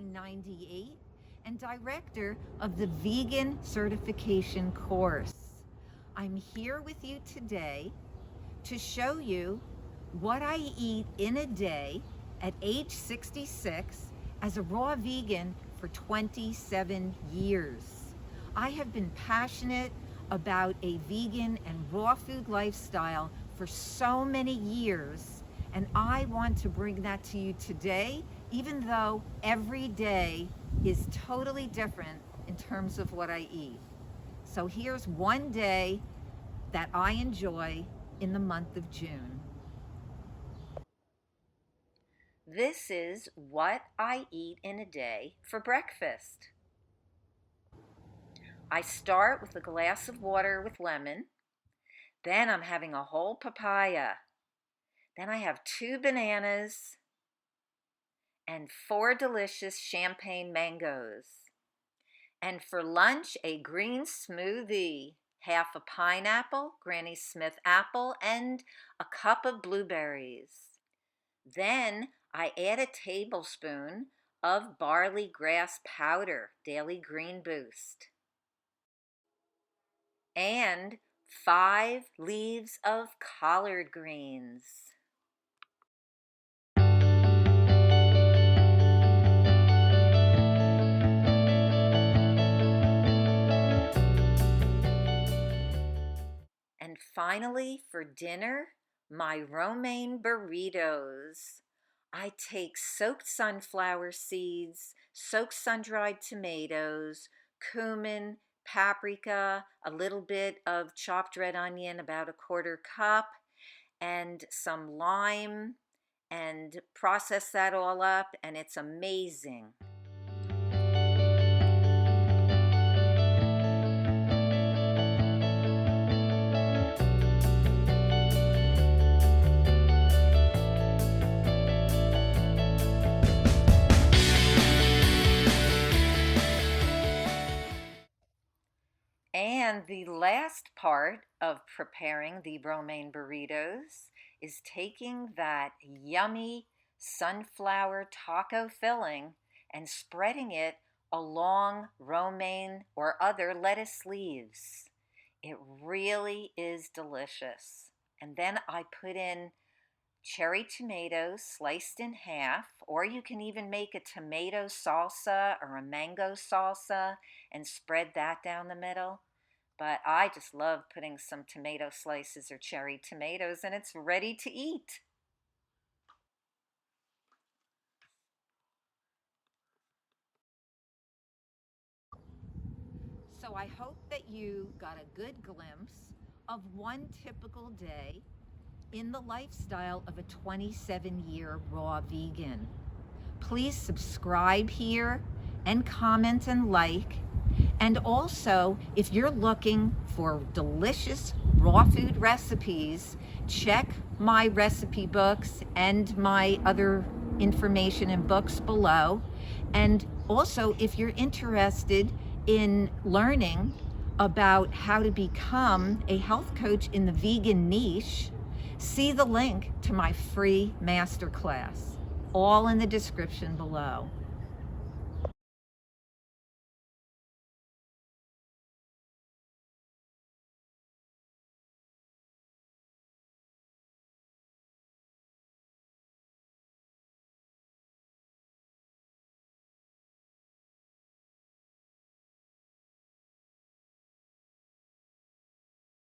1998 and director of the Vegan Certification course. I'm here with you today to show you what I eat in a day at age 66 as a raw vegan for 27 years. I have been passionate about a vegan and raw food lifestyle for so many years, and I want to bring that to you today, even though every day is totally different in terms of what I eat. So here's one day that I enjoy in the month of June. This is what I eat in a day for breakfast. I start with a glass of water with lemon. Then I'm having a whole papaya. Then I have 2 bananas and 4 delicious champagne mangoes. And for lunch, a green smoothie, half a pineapple, Granny Smith apple, and a cup of blueberries. Then I add a tablespoon of barley grass powder, Daily Green Boost, and 5 leaves of collard greens. And finally, for dinner, my Romaine Burritos. I take soaked sunflower seeds, soaked sun-dried tomatoes, cumin, paprika, a little bit of chopped red onion, about a 1/4 cup, and some lime, and process that all up, and it's amazing. And the last part of preparing the Romaine Burritos is taking that yummy sunflower taco filling and spreading it along romaine or other lettuce leaves. It really is delicious. And then I put in cherry tomatoes sliced in half, or you can even make a tomato salsa or a mango salsa and spread that down the middle. But I just love putting some tomato slices or cherry tomatoes, and it's ready to eat. So I hope that you got a good glimpse of one typical day in the lifestyle of a 27-year raw vegan. Please subscribe here and comment and like. And also, if you're looking for delicious raw food recipes, check my recipe books and my other information and books below. And also, if you're interested in learning about how to become a health coach in the vegan niche, see the link to my free masterclass, all in the description below.